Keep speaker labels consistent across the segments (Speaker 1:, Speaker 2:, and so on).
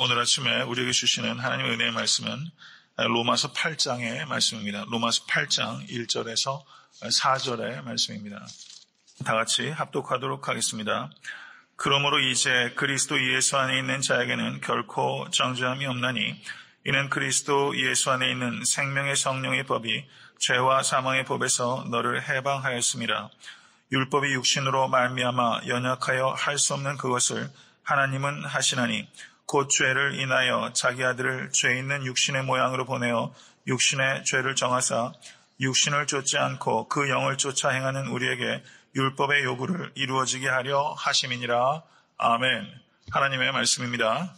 Speaker 1: 오늘 아침에 우리에게 주시는 하나님의 은혜의 말씀은 로마서 8장의 말씀입니다. 로마서 8장 1절에서 4절의 말씀입니다. 다 같이 합독하도록 하겠습니다. 그러므로 이제 그리스도 예수 안에 있는 자에게는 결코 정죄함이 없나니 이는 그리스도 예수 안에 있는 생명의 성령의 법이 죄와 사망의 법에서 너를 해방하였습니다. 율법이 육신으로 말미암아 연약하여 할 수 없는 그것을 하나님은 하시나니 곧 죄를 인하여 자기 아들을 죄 있는 육신의 모양으로 보내어 육신의 죄를 정하사 육신을 쫓지 않고 그 영을 쫓아 행하는 우리에게 율법의 요구를 이루어지게 하려 하심이니라. 아멘. 하나님의 말씀입니다.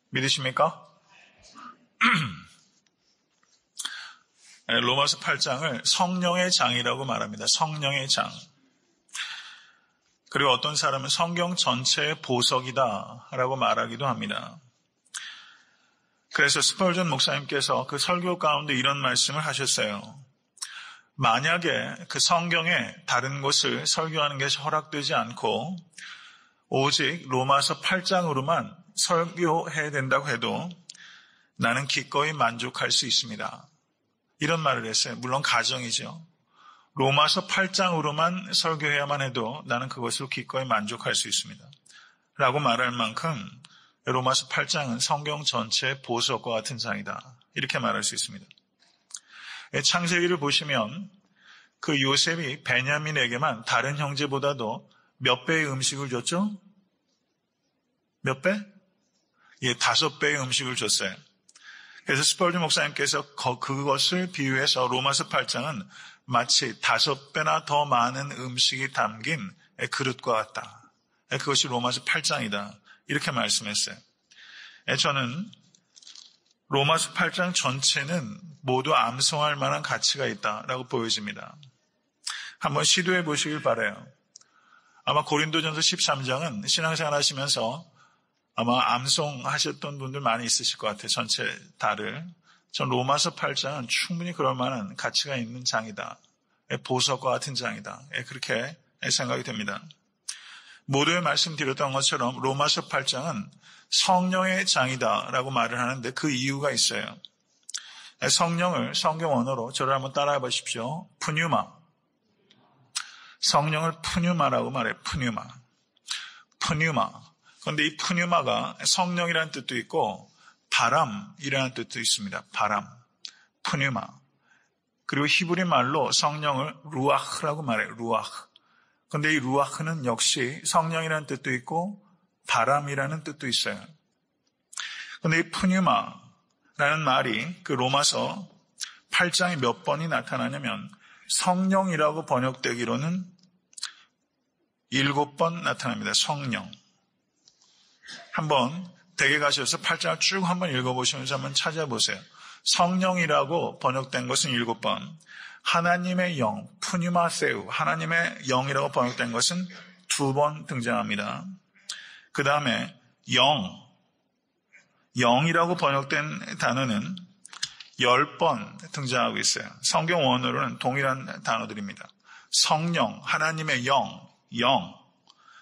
Speaker 1: 믿으십니까? 로마서 8장을 성령의 장이라고 말합니다. 성령의 장. 그리고 어떤 사람은 성경 전체의 보석이다라고 말하기도 합니다. 그래서 스펄전 목사님께서 그 설교 가운데 이런 말씀을 하셨어요. 만약에 그 성경의 다른 곳을 설교하는 게 허락되지 않고 오직 로마서 8장으로만 설교해야 된다고 해도 나는 기꺼이 만족할 수 있습니다. 이런 말을 했어요. 물론 가정이죠. 로마서 8장으로만 설교해야만 해도 나는 그것을 기꺼이 만족할 수 있습니다. 라고 말할 만큼 로마서 8장은 성경 전체의 보석과 같은 장이다. 이렇게 말할 수 있습니다. 창세기를 보시면 그 요셉이 베냐민에게만 다른 형제보다도 몇 배의 음식을 줬죠? 몇 배? 5배의 음식을 줬어요. 그래서 스펄전 목사님께서 그것을 비유해서 로마서 8장은 마치 5배나 더 많은 음식이 담긴 그릇과 같다. 그것이 로마서 8장이다. 이렇게 말씀했어요. 저는 로마서 8장 전체는 모두 암송할 만한 가치가 있다라고 보여집니다. 한번 시도해 보시길 바라요. 아마 고린도전서 13장은 신앙생활 하시면서 아마 암송하셨던 분들 많이 있으실 것 같아요. 전체 다를. 전 로마서 8장은 충분히 그럴 만한 가치가 있는 장이다. 보석과 같은 장이다. 그렇게 생각이 됩니다. 모두에 말씀드렸던 것처럼 로마서 8장은 성령의 장이다라고 말을 하는데 그 이유가 있어요. 성령을 성경 언어로 저를 한번 따라해 보십시오. 푸뉴마. 성령을 푸뉴마라고 말해요. 푸뉴마. 푸뉴마. 그런데 이 푸뉴마가 성령이라는 뜻도 있고 바람이라는 뜻도 있습니다. 바람. 푸뉴마. 그리고 히브리 말로 성령을 루아흐라고 말해요. 루아흐. 그런데 이 루아흐는 역시 성령이라는 뜻도 있고 바람이라는 뜻도 있어요. 그런데 이 푸뉴마라는 말이 그 로마서 8장에 몇 번이 나타나냐면 성령이라고 번역되기로는 7번 나타납니다. 성령. 한번 댁에 가셔서 8장을 쭉 한번 읽어보시면서 한번 찾아보세요. 성령이라고 번역된 것은 7번, 하나님의 영, 푸뉴마세우, 하나님의 영이라고 번역된 것은 2번 등장합니다. 그 다음에 영이라고 번역된 단어는 10번 등장하고 있어요. 성경 원어로는 동일한 단어들입니다. 성령, 하나님의 영.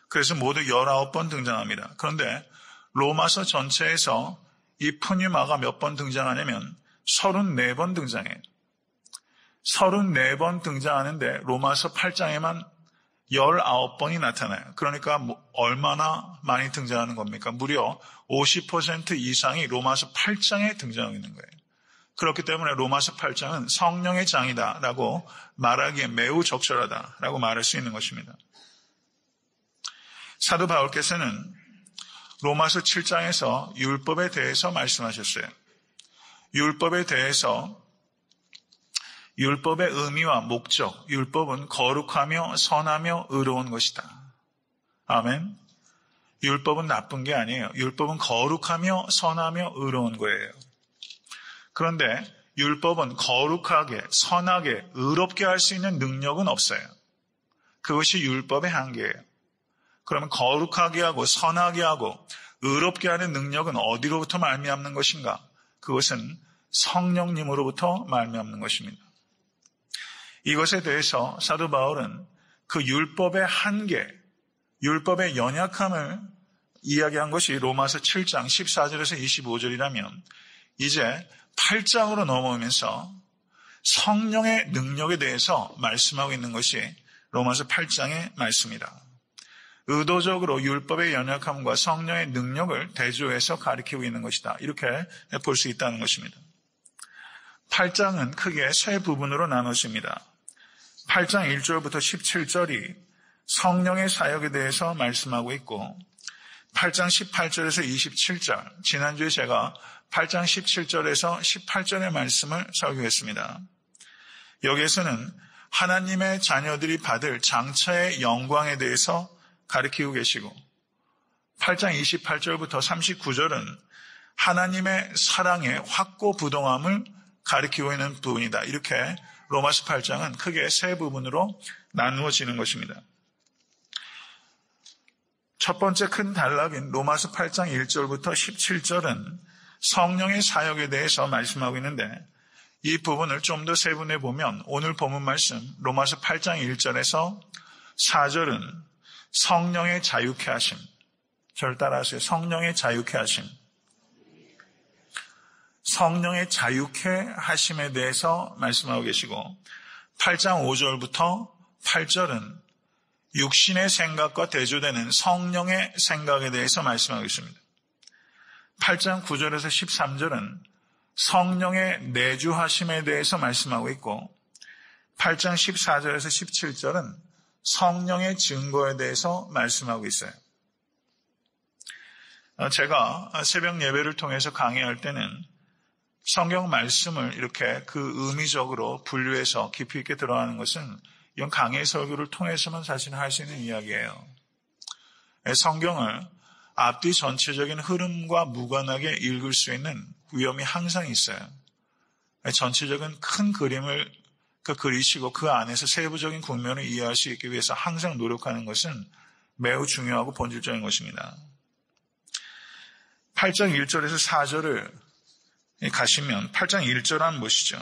Speaker 1: 그래서 모두 19번 등장합니다. 그런데 로마서 전체에서 이 푸뉴마가 몇 번 등장하냐면 34번 등장해요. 34번 등장하는데 로마서 8장에만 19번이 나타나요. 그러니까 얼마나 많이 등장하는 겁니까? 무려 50% 이상이 로마서 8장에 등장하고 있는 거예요. 그렇기 때문에 로마서 8장은 성령의 장이다라고 말하기에 매우 적절하다라고 말할 수 있는 것입니다. 사도 바울께서는 로마서 7장에서 율법에 대해서 말씀하셨어요. 율법에 대해서 율법의 의미와 목적, 율법은 거룩하며 선하며 의로운 것이다. 아멘. 율법은 나쁜 게 아니에요. 율법은 거룩하며 선하며 의로운 거예요. 그런데 율법은 거룩하게, 선하게, 의롭게 할 수 있는 능력은 없어요. 그것이 율법의 한계예요. 그러면 거룩하게 하고 선하게 하고 의롭게 하는 능력은 어디로부터 말미암는 것인가? 그것은 성령님으로부터 말미암는 것입니다. 이것에 대해서 사도 바울은 그 율법의 한계, 율법의 연약함을 이야기한 것이 로마서 7장 14절에서 25절이라면 이제 8장으로 넘어오면서 성령의 능력에 대해서 말씀하고 있는 것이 로마서 8장의 말씀이다. 의도적으로 율법의 연약함과 성령의 능력을 대조해서 가리키고 있는 것이다. 이렇게 볼 수 있다는 것입니다. 8장은 크게 세 부분으로 나눠집니다. 8장 1절부터 17절이 성령의 사역에 대해서 말씀하고 있고 8장 18절에서 27절, 지난주에 제가 8장 17절에서 18절의 말씀을 설교했습니다. 여기에서는 하나님의 자녀들이 받을 장차의 영광에 대해서 가리키고 계시고 8장 28절부터 39절은 하나님의 사랑의 확고부동함을 가리키고 있는 부분이다. 이렇게 로마서 8장은 크게 세 부분으로 나누어지는 것입니다. 첫 번째 큰 단락인 로마서 8장 1절부터 17절은 성령의 사역에 대해서 말씀하고 있는데 이 부분을 좀 더 세분해 보면 오늘 본문 말씀 로마서 8장 1절에서 4절은 성령의 자유케 하심, 저를 따라하세요. 성령의 자유케 하심. 성령의 자유케 하심에 대해서 말씀하고 계시고 8장 5절부터 8절은 육신의 생각과 대조되는 성령의 생각에 대해서 말씀하고 있습니다. 8장 9절에서 13절은 성령의 내주하심에 대해서 말씀하고 있고 8장 14절에서 17절은 성령의 증거에 대해서 말씀하고 있어요. 제가 새벽 예배를 통해서 강의할 때는 성경 말씀을 이렇게 그 의미적으로 분류해서 깊이 있게 들어가는 것은 이런 강의 설교를 통해서만 사실 할 수 있는 이야기예요. 성경을 앞뒤 전체적인 흐름과 무관하게 읽을 수 있는 위험이 항상 있어요. 전체적인 큰 그림을 그리시고 그 안에서 세부적인 국면을 이해할 수 있기 위해서 항상 노력하는 것은 매우 중요하고 본질적인 것입니다. 8장 1절에서 4절을 가시면 8장 1절은 무엇이죠?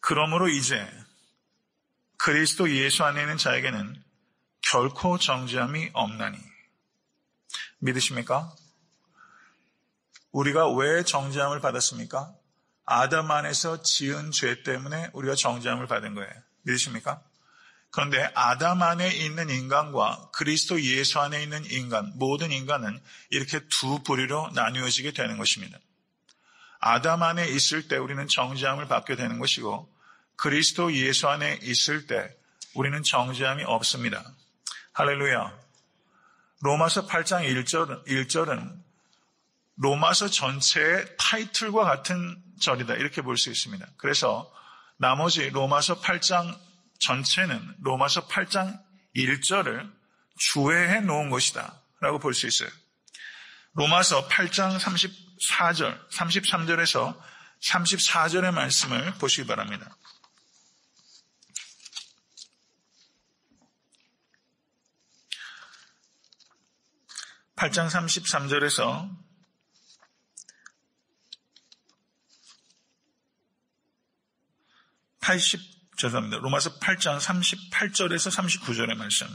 Speaker 1: 그러므로 이제 그리스도 예수 안에 있는 자에게는 결코 정죄함이 없나니. 믿으십니까? 우리가 왜 정죄함을 받았습니까? 아담 안에서 지은 죄 때문에 우리가 정죄함을 받은 거예요. 믿으십니까? 그런데 아담 안에 있는 인간과 그리스도 예수 안에 있는 인간, 모든 인간은 이렇게 두 부류로 나누어지게 되는 것입니다. 아담 안에 있을 때 우리는 정죄함을 받게 되는 것이고 그리스도 예수 안에 있을 때 우리는 정죄함이 없습니다. 할렐루야. 로마서 8장 1절은 로마서 전체의 타이틀과 같은 절이다. 이렇게 볼 수 있습니다. 그래서 나머지 로마서 8장 전체는 로마서 8장 1절을 주회해 놓은 것이다. 라고 볼 수 있어요. 로마서 8장 34절, 33절에서 34절의 말씀을 보시기 바랍니다. (8장 33절에서) 로마서 8장 38절에서 39절의 말씀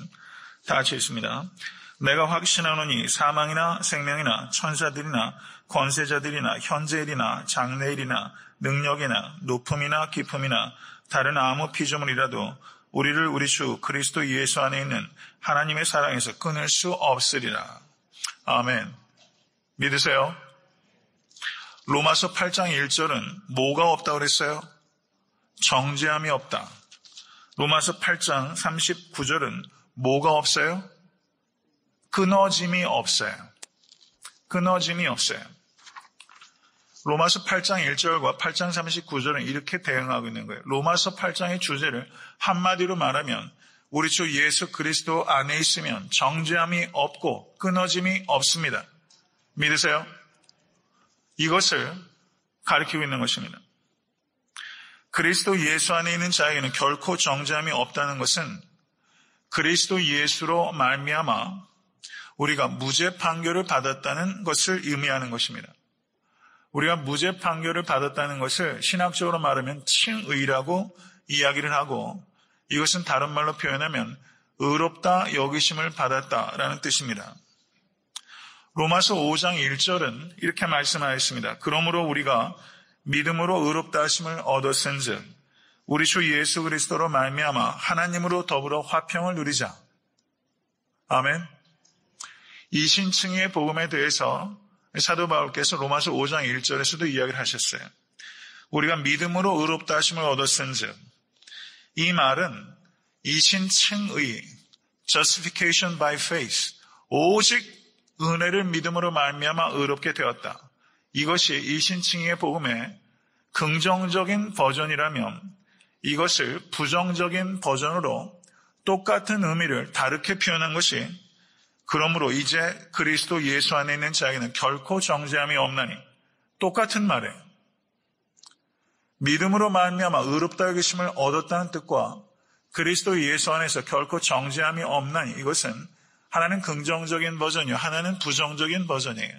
Speaker 1: 다 같이 있습니다. 내가 확신하노니 사망이나 생명이나 천사들이나 권세자들이나 현재일이나 장래일이나 능력이나 높음이나 깊음이나 다른 아무 피조물이라도 우리를 우리 주 그리스도 예수 안에 있는 하나님의 사랑에서 끊을 수 없으리라. 아멘. 믿으세요? 로마서 8장 1절은 뭐가 없다고 그랬어요? 정죄함이 없다. 로마서 8장 39절은 뭐가 없어요? 끊어짐이 없어요. 끊어짐이 없어요. 로마서 8장 1절과 8장 39절은 이렇게 대응하고 있는 거예요. 로마서 8장의 주제를 한마디로 말하면 우리 주 예수 그리스도 안에 있으면 정죄함이 없고 끊어짐이 없습니다. 믿으세요? 이것을 가리키고 있는 것입니다. 그리스도 예수 안에 있는 자에게는 결코 정죄함이 없다는 것은 그리스도 예수로 말미암아 우리가 무죄 판결을 받았다는 것을 의미하는 것입니다. 우리가 무죄 판결을 받았다는 것을 신학적으로 말하면 칭의라고 이야기를 하고 이것은 다른 말로 표현하면 의롭다 여기심을 받았다라는 뜻입니다. 로마서 5장 1절은 이렇게 말씀하였습니다. 그러므로 우리가 믿음으로 의롭다 하심을 얻었은즉 우리 주 예수 그리스도로 말미암아 하나님으로 더불어 화평을 누리자. 아멘. 이신층의 복음에 대해서 사도 바울께서 로마서 5장 1절에서도 이야기를 하셨어요. 우리가 믿음으로 의롭다 하심을 얻었은즉, 이 말은 이신층의 justification by faith, 오직 은혜를 믿음으로 말미암아 의롭게 되었다. 이것이 이신층의 복음의 긍정적인 버전이라면 이것을 부정적인 버전으로 똑같은 의미를 다르게 표현한 것이, 그러므로 이제 그리스도 예수 안에 있는 자에게는 결코 정죄함이 없나니, 똑같은 말에 믿음으로 말미암아 의롭다 여기심을 얻었다는 뜻과 그리스도 예수 안에서 결코 정죄함이 없나니, 이것은 하나는 긍정적인 버전이요, 하나는 부정적인 버전이에요.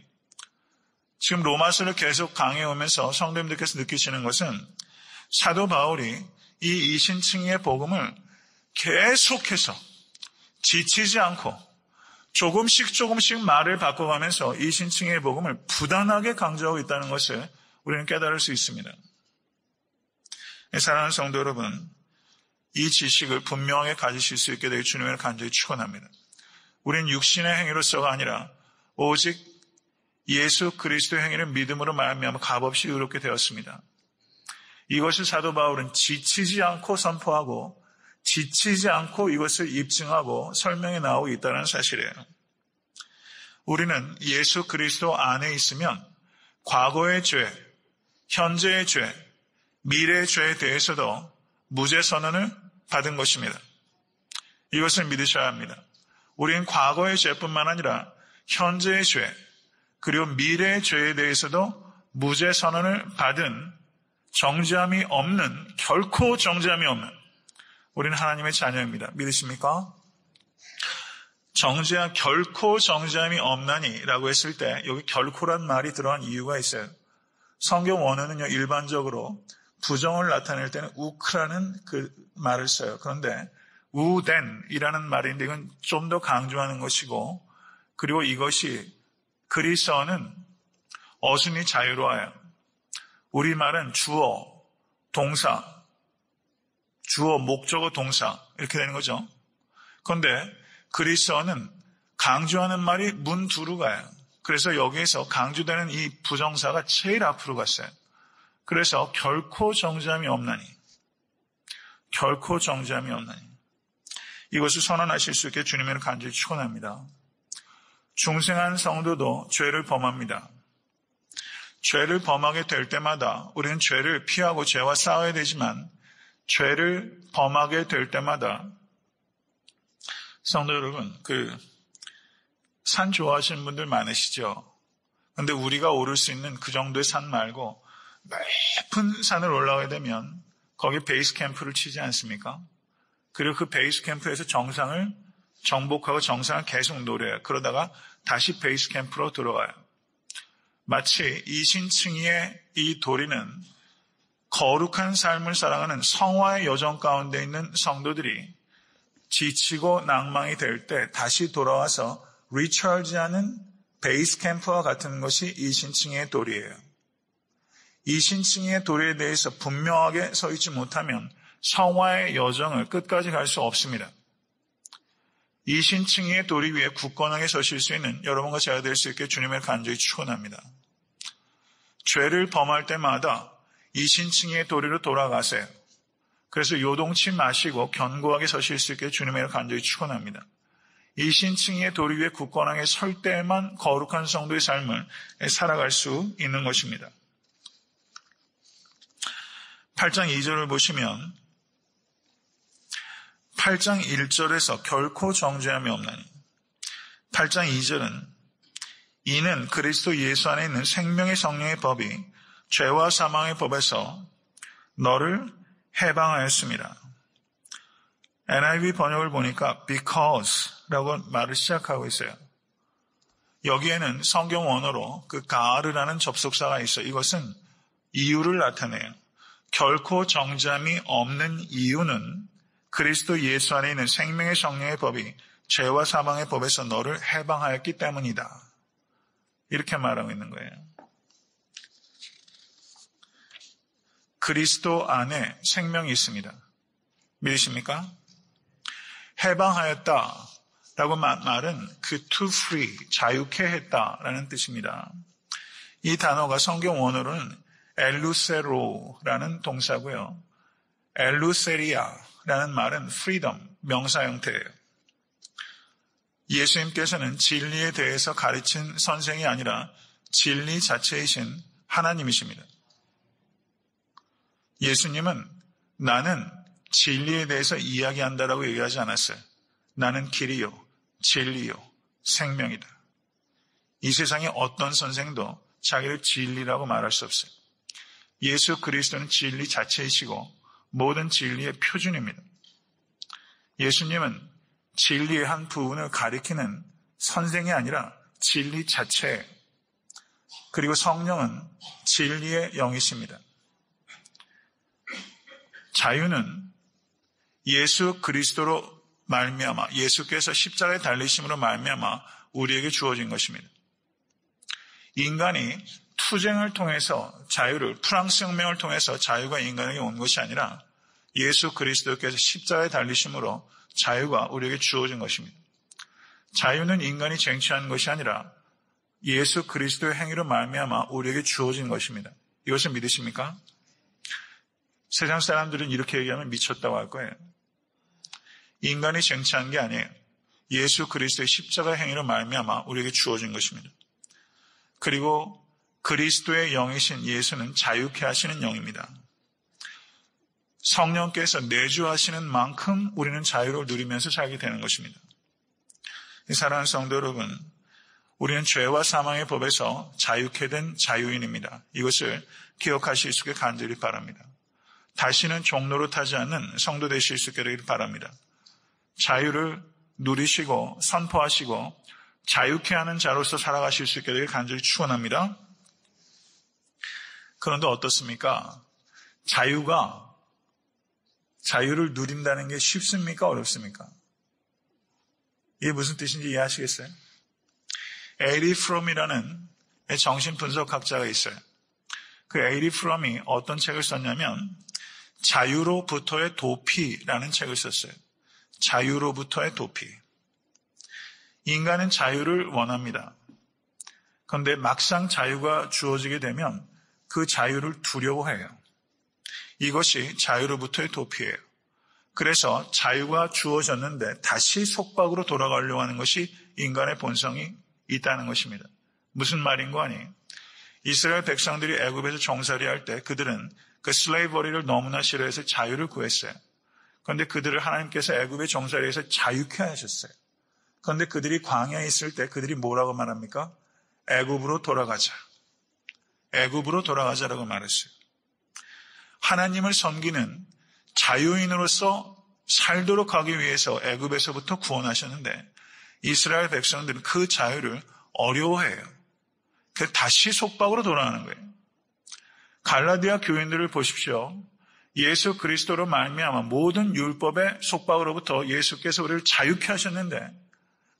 Speaker 1: 지금 로마서를 계속 강해오면서 성도님들께서 느끼시는 것은 사도 바울이 이 이신층의 복음을 계속해서 지치지 않고 조금씩 말을 바꿔가면서 이신층의 복음을 부단하게 강조하고 있다는 것을 우리는 깨달을 수 있습니다. 사랑하는 성도 여러분, 이 지식을 분명하게 가지실 수 있게 되길 주님을 간절히 축원합니다. 우리는 육신의 행위로서가 아니라 오직 예수 그리스도의 행위를 믿음으로 말미암아 값없이 의롭게 되었습니다. 이것을 사도 바울은 지치지 않고 선포하고 지치지 않고 이것을 입증하고 설명해 나오고 있다는 사실이에요. 우리는 예수 그리스도 안에 있으면 과거의 죄, 현재의 죄, 미래의 죄에 대해서도 무죄 선언을 받은 것입니다. 이것을 믿으셔야 합니다. 우리는 과거의 죄뿐만 아니라 현재의 죄, 그리고 미래의 죄에 대해서도 무죄 선언을 받은 정죄함이 없는, 결코 정죄함이 없는 우리는 하나님의 자녀입니다. 믿으십니까? 결코 정죄함이 없나니 라고 했을 때 여기 결코란 말이 들어간 이유가 있어요. 성경 원어는요, 일반적으로 부정을 나타낼 때는 우크라는 그 말을 써요. 그런데 우덴이라는 말인데 이건 좀 더 강조하는 것이고, 그리고 이것이 그리스어는 어순이 자유로워요. 우리말은 주어, 동사, 주어, 목적어, 동사 이렇게 되는 거죠. 그런데 그리스어는 강조하는 말이 문두루 가요. 그래서 여기에서 강조되는 이 부정사가 제일 앞으로 갔어요. 그래서 결코 정죄함이 없나니, 결코 정죄함이 없나니, 이것을 선언하실 수 있게 주님을 간절히 축원합니다. 중생한 성도도 죄를 범합니다. 죄를 범하게 될 때마다 우리는 죄를 피하고 죄와 싸워야 되지만, 죄를 범하게 될 때마다 성도 여러분, 산 좋아하시는 분들 많으시죠? 근데 우리가 오를 수 있는 그 정도의 산 말고 높은 산을 올라가게 되면 거기 베이스 캠프를 치지 않습니까? 그리고 그 베이스 캠프에서 정상을 정복하고 정상을 계속 노려요. 그러다가 다시 베이스 캠프로 들어가요. 마치 이신층의 이 도리는 거룩한 삶을 살아가는 성화의 여정 가운데 있는 성도들이 지치고 낭망이 될 때 다시 돌아와서 리처지하는 베이스 캠프와 같은 것이 이신층의 도리예요. 이신층의 도리에 대해서 분명하게 서 있지 못하면 성화의 여정을 끝까지 갈 수 없습니다. 이신층의 도리 위에 굳건하게 서실 수 있는 여러분과 제가 될 수 있게 주님을 간절히 축원합니다. 죄를 범할 때마다 이신층의 도리로 돌아가세요. 그래서 요동치 마시고 견고하게 서실 수 있게 주님을 간절히 축원합니다. 이신층의 도리 위에 굳건하게 설 때만 거룩한 성도의 삶을 살아갈 수 있는 것입니다. 8장 2절을 보시면 8장 1절에서 결코 정죄함이 없나니, 8장 2절은 이는 그리스도 예수 안에 있는 생명의 성령의 법이 죄와 사망의 법에서 너를 해방하였습니다. NIV 번역을 보니까 because라고 말을 시작하고 있어요. 여기에는 성경 원어로 그 가르라는 접속사가 있어요. 이것은 이유를 나타내요. 결코 정죄함이 없는 이유는 그리스도 예수 안에 있는 생명의 성령의 법이 죄와 사망의 법에서 너를 해방하였기 때문이다. 이렇게 말하고 있는 거예요. 그리스도 안에 생명이 있습니다. 믿으십니까? 해방하였다 라고 말은 그 to free, 자유케 했다라는 뜻입니다. 이 단어가 성경 원어로는 엘루세로라는 동사고요. 엘루세리아라는 말은 freedom, 명사 형태예요. 예수님께서는 진리에 대해서 가르친 선생이 아니라 진리 자체이신 하나님이십니다. 예수님은 나는 진리에 대해서 이야기한다라고 얘기하지 않았어요. 나는 길이요, 진리요, 생명이다. 이 세상에 어떤 선생도 자기를 진리라고 말할 수 없어요. 예수 그리스도는 진리 자체이시고 모든 진리의 표준입니다. 예수님은 진리의 한 부분을 가리키는 선생이 아니라 진리 자체, 그리고 성령은 진리의 영이십니다. 자유는 예수 그리스도로 말미암아, 예수께서 십자가에 달리심으로 말미암아 우리에게 주어진 것입니다. 인간이 투쟁을 통해서 자유를, 프랑스 혁명을 통해서 자유가 인간에게 온 것이 아니라 예수 그리스도께서 십자가에 달리심으로 자유가 우리에게 주어진 것입니다. 자유는 인간이 쟁취한 것이 아니라 예수 그리스도의 행위로 말미암아 우리에게 주어진 것입니다. 이것을 믿으십니까? 세상 사람들은 이렇게 얘기하면 미쳤다고 할 거예요. 인간이 쟁취한 게 아니에요. 예수 그리스도의 십자가 행위로 말미암아 우리에게 주어진 것입니다. 그리고 그리스도의 영이신 예수는 자유케 하시는 영입니다. 성령께서 내주하시는 만큼 우리는 자유를 누리면서 살게 되는 것입니다. 사랑하는 성도 여러분, 우리는 죄와 사망의 법에서 자유케 된 자유인입니다. 이것을 기억하실 수 있게 간절히 바랍니다. 다시는 종로로 타지 않는 성도 되실 수 있게 되길 바랍니다. 자유를 누리시고 선포하시고 자유케 하는 자로서 살아가실 수 있게 되길 간절히 축원합니다. 그런데 어떻습니까? 자유를 누린다는 게 쉽습니까? 어렵습니까? 이게 무슨 뜻인지 이해하시겠어요? 에리 프롬이라는 정신분석학자가 있어요. 그 에리 프롬이 어떤 책을 썼냐면 자유로부터의 도피라는 책을 썼어요. 자유로부터의 도피. 인간은 자유를 원합니다. 그런데 막상 자유가 주어지게 되면 그 자유를 두려워해요. 이것이 자유로부터의 도피예요. 그래서 자유가 주어졌는데 다시 속박으로 돌아가려고 하는 것이 인간의 본성이 있다는 것입니다. 무슨 말인 거 아니에요? 이스라엘 백성들이 애굽에서 종살이 할 때 그들은 그 슬레이버리를 너무나 싫어해서 자유를 구했어요. 그런데 그들을 하나님께서 애굽의 종살이에서 자유케 하셨어요. 그런데 그들이 광야에 있을 때 그들이 뭐라고 말합니까? 애굽으로 돌아가자. 애굽으로 돌아가자라고 말했어요. 하나님을 섬기는 자유인으로서 살도록 하기 위해서 애굽에서부터 구원하셨는데 이스라엘 백성들은 그 자유를 어려워해요. 그래서 다시 속박으로 돌아가는 거예요. 갈라디아 교인들을 보십시오. 예수 그리스도로 말미암아 모든 율법의 속박으로부터 예수께서 우리를 자유케 하셨는데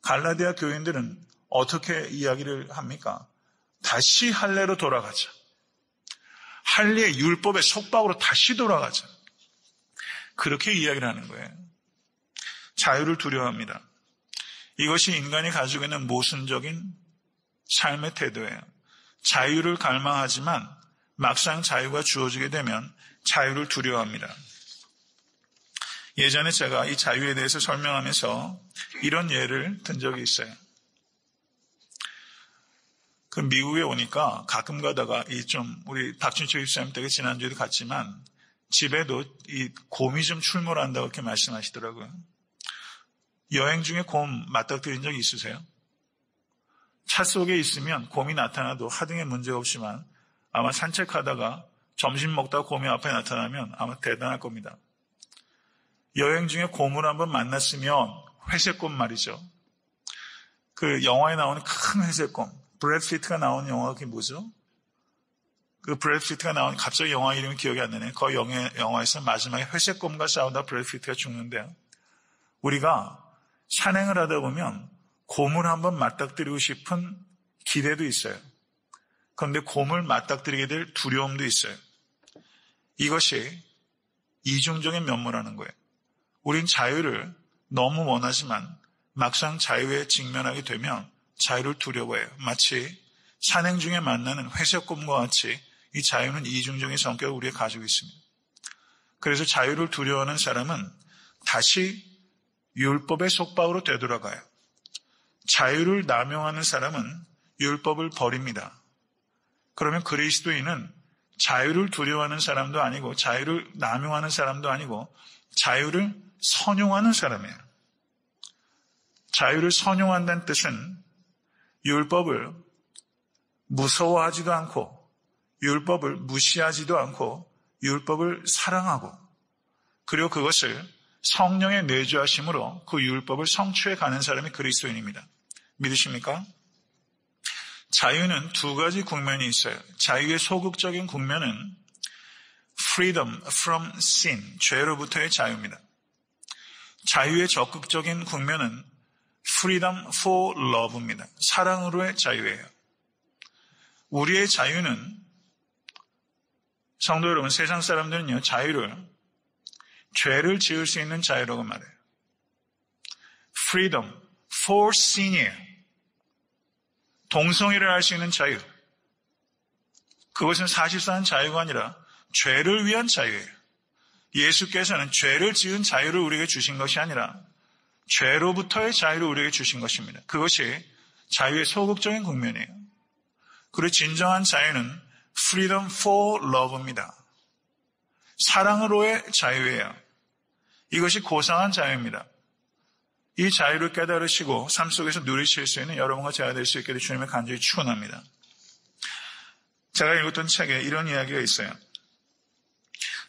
Speaker 1: 갈라디아 교인들은 어떻게 이야기를 합니까? 다시 할례로 돌아가자. 할례의 율법의 속박으로 다시 돌아가자. 그렇게 이야기를 하는 거예요. 자유를 두려워합니다. 이것이 인간이 가지고 있는 모순적인 삶의 태도예요. 자유를 갈망하지만 막상 자유가 주어지게 되면 자유를 두려워합니다. 예전에 제가 이 자유에 대해서 설명하면서 이런 예를 든 적이 있어요. 그 미국에 오니까 가끔 가다가 우리 박준철 집사님 댁에 지난주에도 갔지만 집에도 이 곰이 좀 출몰한다고 이렇게 말씀하시더라고요. 여행 중에 곰 맞닥뜨린 적 있으세요? 차 속에 있으면 곰이 나타나도 하등의 문제가 없지만 아마 산책하다가 점심 먹다가 곰이 앞에 나타나면 아마 대단할 겁니다. 여행 중에 곰을 한번 만났으면 회색곰 말이죠. 그 영화에 나오는 큰 회색곰. 브래드 피트가 나온 영화가 그게 뭐죠? 그 브래드 피트가 나온 갑자기 영화 이름이 기억이 안 나네. 그 영화에서 마지막에 회색곰과 싸우다 브래드 피트가 죽는데요. 우리가 산행을 하다 보면 곰을 한번 맞닥뜨리고 싶은 기대도 있어요. 그런데 곰을 맞닥뜨리게 될 두려움도 있어요. 이것이 이중적인 면모라는 거예요. 우린 자유를 너무 원하지만 막상 자유에 직면하게 되면 자유를 두려워해요. 마치 산행 중에 만나는 회색곰과 같이 이 자유는 이중적인 성격을 우리가 가지고 있습니다. 그래서 자유를 두려워하는 사람은 다시 율법의 속박으로 되돌아가요. 자유를 남용하는 사람은 율법을 버립니다. 그러면 그리스도인은 자유를 두려워하는 사람도 아니고 자유를 남용하는 사람도 아니고 자유를 선용하는 사람이에요. 자유를 선용한다는 뜻은 율법을 무서워하지도 않고 율법을 무시하지도 않고 율법을 사랑하고 그리고 그것을 성령의 내주하심으로 그 율법을 성취해 가는 사람이 그리스도인입니다. 믿으십니까? 자유는 두 가지 국면이 있어요. 자유의 소극적인 국면은 freedom from sin, 죄로부터의 자유입니다. 자유의 적극적인 국면은 freedom for love입니다. 사랑으로의 자유예요. 우리의 자유는, 성도 여러분, 세상 사람들은요, 자유를 죄를 지을 수 있는 자유라고 말해요. freedom for sin이에요. 동성애를 할 수 있는 자유. 그것은 사실상 자유가 아니라 죄를 위한 자유예요. 예수께서는 죄를 지은 자유를 우리에게 주신 것이 아니라 죄로부터의 자유를 우리에게 주신 것입니다. 그것이 자유의 소극적인 국면이에요. 그리고 진정한 자유는 freedom for love입니다. 사랑으로의 자유예요. 이것이 고상한 자유입니다. 이 자유를 깨달으시고 삶 속에서 누리실 수 있는 여러분과 제가 될 수 있게 주님의 간절히 축원합니다. 제가 읽었던 책에 이런 이야기가 있어요.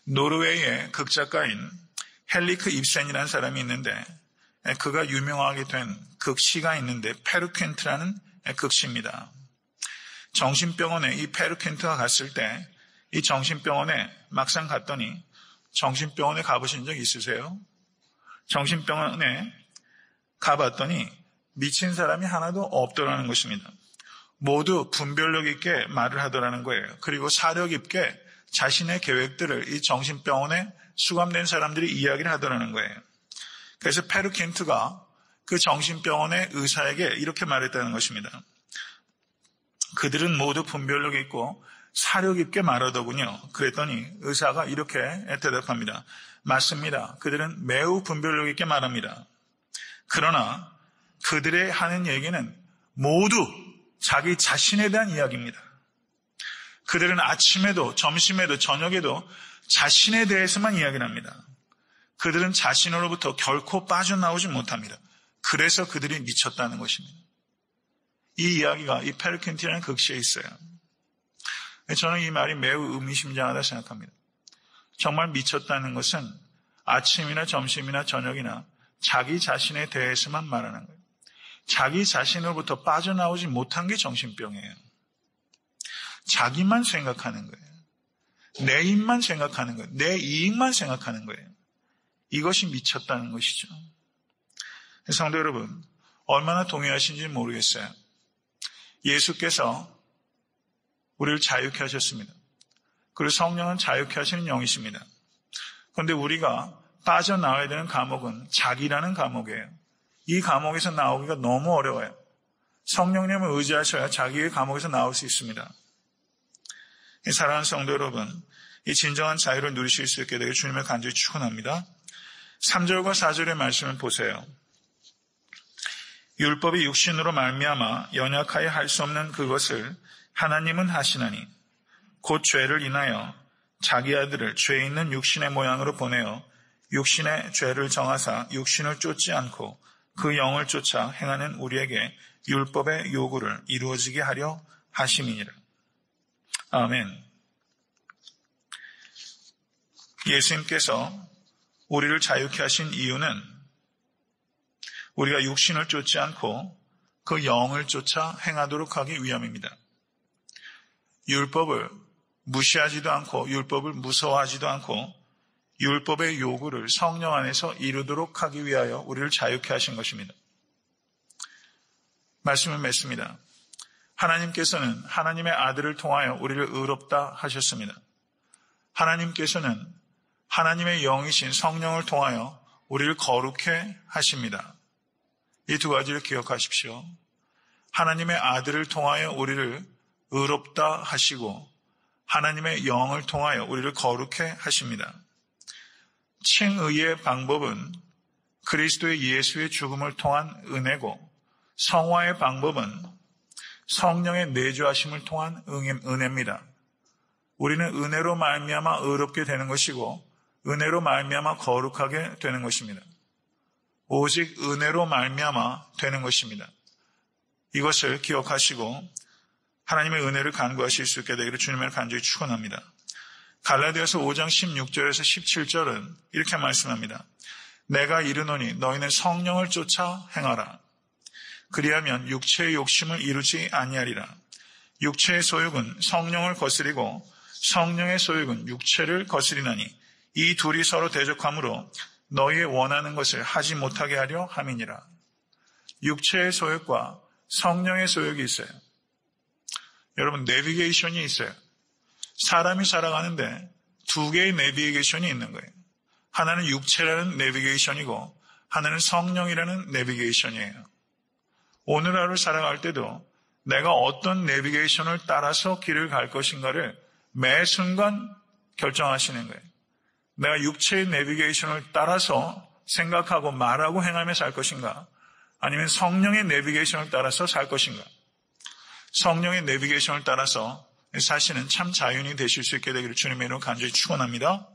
Speaker 1: 노르웨이의 극작가인 헬리크 입센이라는 사람이 있는데 그가 유명하게 된 극시가 있는데 페르퀸트라는 극시입니다. 정신병원에 이 페르퀸트가 갔을 때 이 정신병원에 막상 갔더니 정신병원에 가보신 적 있으세요? 정신병원에 가봤더니 미친 사람이 하나도 없더라는 것입니다. 모두 분별력 있게 말을 하더라는 거예요. 그리고 사력 있게 자신의 계획들을 이 정신병원에 수감된 사람들이 이야기를 하더라는 거예요. 그래서 페르킨트가 그 정신병원의 의사에게 이렇게 말했다는 것입니다. 그들은 모두 분별력 있고 사력 있게 말하더군요. 그랬더니 의사가 이렇게 대답합니다. 맞습니다. 그들은 매우 분별력 있게 말합니다. 그러나 그들의 하는 얘기는 모두 자기 자신에 대한 이야기입니다. 그들은 아침에도 점심에도 저녁에도 자신에 대해서만 이야기를 합니다. 그들은 자신으로부터 결코 빠져나오지 못합니다. 그래서 그들이 미쳤다는 것입니다. 이 이야기가 이 페르킨트라는 극시에 있어요. 저는 이 말이 매우 의미심장하다 생각합니다. 정말 미쳤다는 것은 아침이나 점심이나 저녁이나 자기 자신에 대해서만 말하는 거예요. 자기 자신으로부터 빠져나오지 못한 게 정신병이에요. 자기만 생각하는 거예요. 내 입만 생각하는 거예요. 내 이익만 생각하는 거예요. 이것이 미쳤다는 것이죠. 성도 여러분, 얼마나 동의하신지 모르겠어요. 예수께서 우리를 자유케 하셨습니다. 그리고 성령은 자유케 하시는 영이십니다. 그런데 우리가 빠져나와야 되는 감옥은 자기라는 감옥이에요. 이 감옥에서 나오기가 너무 어려워요. 성령님을 의지하셔야 자기의 감옥에서 나올 수 있습니다. 사랑하는 성도 여러분, 이 진정한 자유를 누리실 수 있게 되길 주님을 간절히 축원합니다. 3절과 4절의 말씀을 보세요. 율법이 육신으로 말미암아 연약하여 할 수 없는 그것을 하나님은 하시나니 곧 죄를 인하여 자기 아들을 죄 있는 육신의 모양으로 보내어 육신의 죄를 정하사 육신을 쫓지 않고 그 영을 쫓아 행하는 우리에게 율법의 요구를 이루어지게 하려 하심이니라. 아멘. 예수님께서 우리를 자유케 하신 이유는 우리가 육신을 쫓지 않고 그 영을 쫓아 행하도록 하기 위함입니다. 율법을 무시하지도 않고 율법을 무서워하지도 않고 율법의 요구를 성령 안에서 이루도록 하기 위하여 우리를 자유케 하신 것입니다. 말씀을 맺습니다. 하나님께서는 하나님의 아들을 통하여 우리를 의롭다 하셨습니다. 하나님께서는 하나님의 영이신 성령을 통하여 우리를 거룩해 하십니다. 이 두 가지를 기억하십시오. 하나님의 아들을 통하여 우리를 의롭다 하시고 하나님의 영을 통하여 우리를 거룩해 하십니다. 칭의의 방법은 그리스도의 예수의 죽음을 통한 은혜고 성화의 방법은 성령의 내주하심을 통한 은혜입니다. 우리는 은혜로 말미암아 의롭게 되는 것이고 은혜로 말미암아 거룩하게 되는 것입니다. 오직 은혜로 말미암아 되는 것입니다. 이것을 기억하시고 하나님의 은혜를 간구하실 수 있게 되기를 주님을 간절히 축원합니다. 갈라디아서 5장 16절에서 17절은 이렇게 말씀합니다. 내가 이르노니 너희는 성령을 쫓아 행하라. 그리하면 육체의 욕심을 이루지 아니하리라. 육체의 소욕은 성령을 거스리고 성령의 소욕은 육체를 거스리나니 이 둘이 서로 대적하므로 너희의 원하는 것을 하지 못하게 하려 함이니라. 육체의 소욕과 성령의 소욕이 있어요. 여러분, 내비게이션이 있어요. 사람이 살아가는데 두 개의 내비게이션이 있는 거예요. 하나는 육체라는 내비게이션이고 하나는 성령이라는 내비게이션이에요. 오늘 하루 살아갈 때도 내가 어떤 내비게이션을 따라서 길을 갈 것인가를 매 순간 결정하시는 거예요. 내가 육체의 내비게이션을 따라서 생각하고 말하고 행하며 살 것인가, 아니면 성령의 내비게이션을 따라서 살 것인가. 성령의 내비게이션을 따라서 사실은 참 자유인이 되실 수 있게 되기를 주님의 이름으로 간절히 축원합니다.